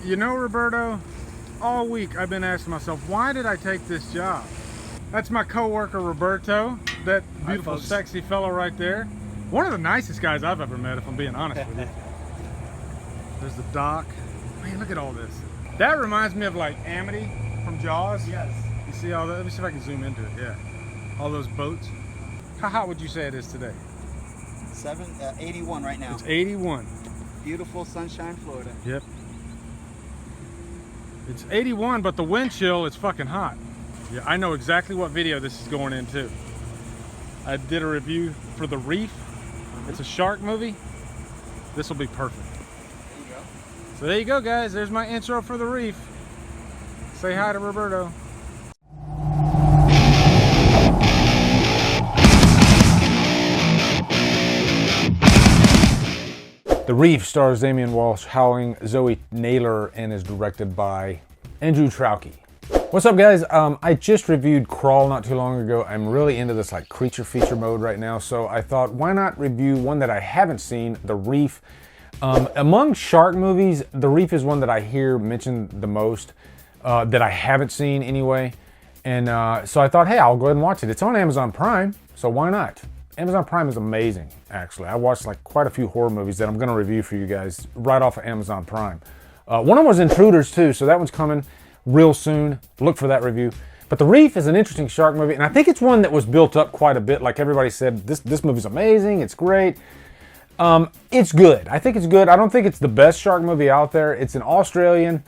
You know, Roberto, all week I've been asking myself, why did I take this job? That's my co-worker Roberto, that beautiful, sexy fellow right there. One of the nicest guys I've ever met, if I'm being honest with you. There's the dock. Man, look at all this. That reminds me of like Amity from Jaws. Yes. You see all that? Let me see if I can zoom into it. Yeah. All those boats. How hot would you say it is today? 81 right now. It's 81. Beautiful Sunshine, Florida. Yep. It's 81, but the wind chill is fucking hot. Yeah, I know exactly what video this is going into. I did a review for the Reef. It's a shark movie. This will be perfect. There you go. So there you go, guys. There's my intro for the Reef. Say hi to Roberto. The Reef stars Damian Walsh, Howling, Zoe Naylor, and is directed by Andrew Traucki. What's up, guys? I just reviewed Crawl not too long ago. I'm really into this like creature feature mode right now, so I thought, why not review one that I haven't seen, The Reef. Among shark movies, The Reef is one that I hear mentioned the most, that I haven't seen anyway. And so I thought, hey, I'll go ahead and watch it. It's on Amazon Prime, so why not? Amazon Prime is amazing, actually. I watched like quite a few horror movies that I'm gonna review for you guys right off of Amazon Prime. One of them was Intruders too, so that one's coming real soon. Look for that review. But The Reef is an interesting shark movie, and I think it's one that was built up quite a bit. Like everybody said, this movie's amazing, it's great. It's good. I think it's good. I don't think it's the best shark movie out there. It's an Australian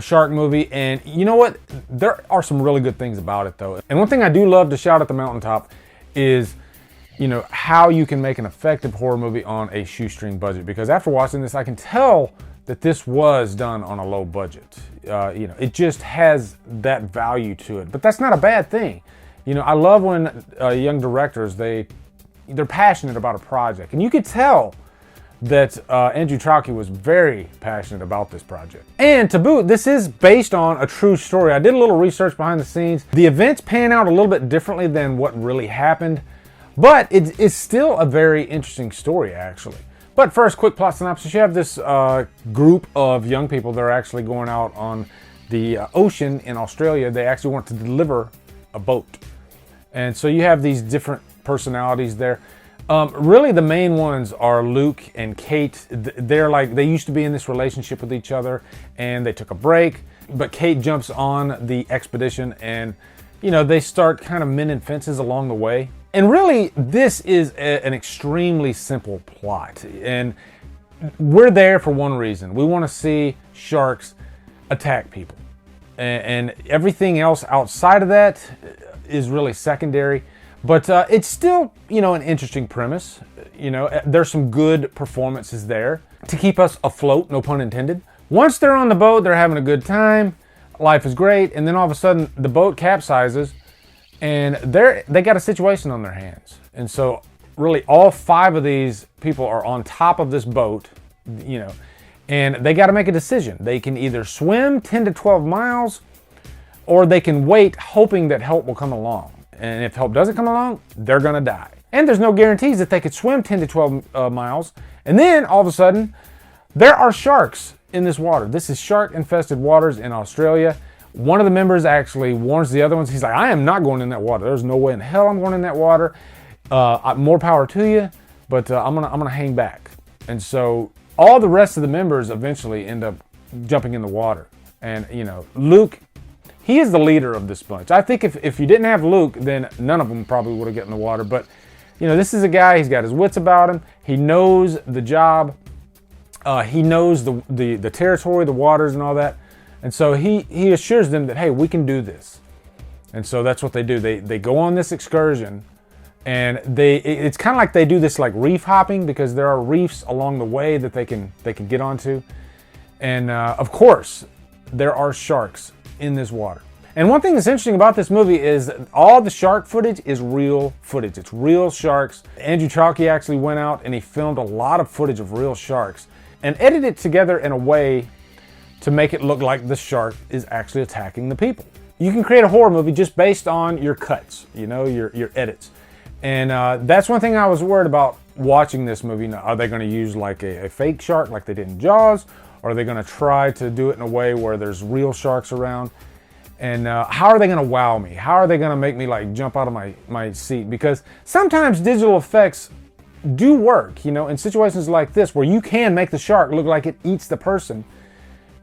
shark movie, and you know what? There are some really good things about it though. And one thing I do love to shout at the mountaintop is, you know, how you can make an effective horror movie on a shoestring budget. Because after watching this, I can tell that this was done on a low budget. You know, it just has that value to it. But that's not a bad thing. You know, I love when young directors, they're passionate about a project. And you could tell that Andrew Traucki was very passionate about this project. And to boot, this is based on a true story. I did a little research behind the scenes. The events pan out a little bit differently than what really happened. But it's still a very interesting story, actually. But first, quick plot synopsis. You have this group of young people that are actually going out on the ocean in Australia. They actually want to deliver a boat. And so you have these different personalities there. Really, the main ones are Luke and Kate. They used to be in this relationship with each other, and they took a break. But Kate jumps on the expedition, and you know, they start kind of mending fences along the way. And really, this is an extremely simple plot. And we're there for one reason. We want to see sharks attack people. And everything else outside of that is really secondary. But it's still, you know, an interesting premise. You know, there's some good performances there to keep us afloat, no pun intended. Once they're on the boat, they're having a good time. Life is great. And then all of a sudden, the boat capsizes. And they got a situation on their hands. And so really all 5 of these people are on top of this boat, you know, and they got to make a decision. They can either swim 10 to 12 miles or they can wait hoping that help will come along. And if help doesn't come along, they're going to die. And there's no guarantees that they could swim 10 to 12 miles. And then all of a sudden, there are sharks in this water. This is shark infested waters in Australia. One of the members actually warns the other ones. He's like, I am not going in that water. There's no way in hell I'm going in that water. More power to you, but I'm gonna hang back. And so all the rest of the members eventually end up jumping in the water. And you know, Luke, he is the leader of this bunch. I think if you didn't have Luke, then none of them probably would have gotten in the water. But you know, this is a guy, he's got his wits about him. He knows the job. He knows the territory, the waters and all that. And so he assures them that, hey, we can do this. And so that's what they do. They go on this excursion, and it's kind of like they do this like reef hopping, because there are reefs along the way that they can get onto. And of course, there are sharks in this water. And one thing that's interesting about this movie is that all the shark footage is real footage. It's real sharks. Andrew Traucki actually went out and he filmed a lot of footage of real sharks and edited it together in a way to make it look like the shark is actually attacking the people. You can create a horror movie just based on your cuts, you know, your edits. And that's one thing I was worried about watching this movie. Now, are they going to use like a fake shark like they did in Jaws? Or are they going to try to do it in a way where there's real sharks around? And how are they going to wow me? How are they going to make me like jump out of my seat? Because sometimes digital effects do work, you know, in situations like this where you can make the shark look like it eats the person.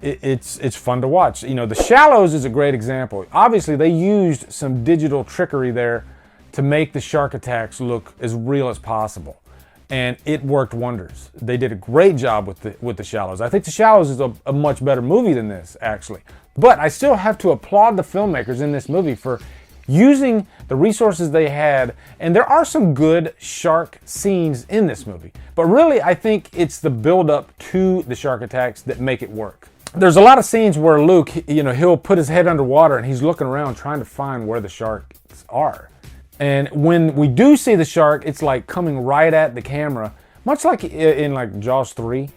It's fun to watch. You know, The Shallows is a great example. Obviously, they used some digital trickery there to make the shark attacks look as real as possible. And it worked wonders. They did a great job with the Shallows. I think The Shallows is a much better movie than this, actually. But I still have to applaud the filmmakers in this movie for using the resources they had. And there are some good shark scenes in this movie. But really, I think it's the build-up to the shark attacks that make it work. There's a lot of scenes where Luke, you know, he'll put his head underwater and he's looking around trying to find where the sharks are. And when we do see the shark, it's like coming right at the camera, much like in like Jaws 3.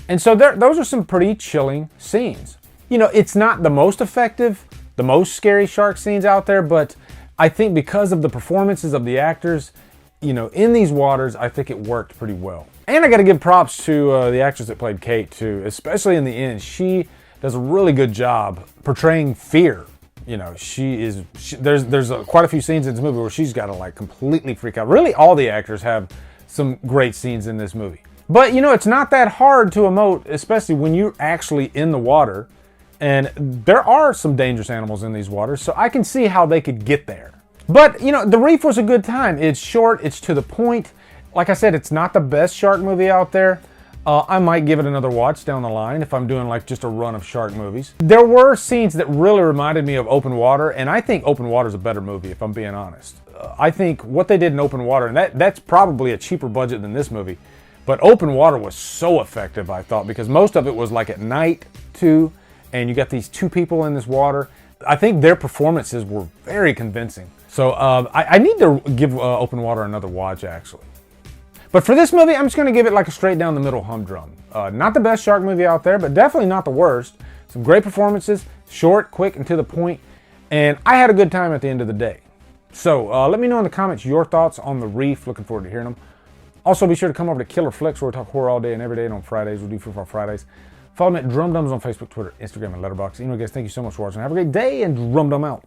And so those are some pretty chilling scenes. You know, it's not the most effective, the most scary shark scenes out there, but I think because of the performances of the actors, you know, in these waters, I think it worked pretty well. And I got to give props to the actress that played Kate too, especially in the end. She does a really good job portraying fear. You know, there's quite a few scenes in this movie where she's got to like completely freak out. Really, all the actors have some great scenes in this movie. But you know, it's not that hard to emote, especially when you're actually in the water. And there are some dangerous animals in these waters, so I can see how they could get there. But you know, The Reef was a good time. It's short, it's to the point. Like I said, it's not the best shark movie out there. I might give it another watch down the line if I'm doing like just a run of shark movies. There were scenes that really reminded me of Open Water, and I think Open Water is a better movie if I'm being honest. I think what they did in Open Water, and that's probably a cheaper budget than this movie, but Open Water was so effective, I thought, because most of it was like at night too, and you got these two people in this water. I think their performances were very convincing. So I need to give Open Water another watch actually. But for this movie, I'm just going to give it like a straight down the middle humdrum. Not the best shark movie out there, but definitely not the worst. Some great performances, short, quick, and to the point. And I had a good time at the end of the day. So let me know in the comments your thoughts on The Reef. Looking forward to hearing them. Also, be sure to come over to Killer Flicks, where we talk horror all day and every day. And on Fridays, we do Free for Fridays. Follow me at Drumdums on Facebook, Twitter, Instagram, and Letterboxd. Anyway, guys, thank you so much for watching. Have a great day, and Drumdum out.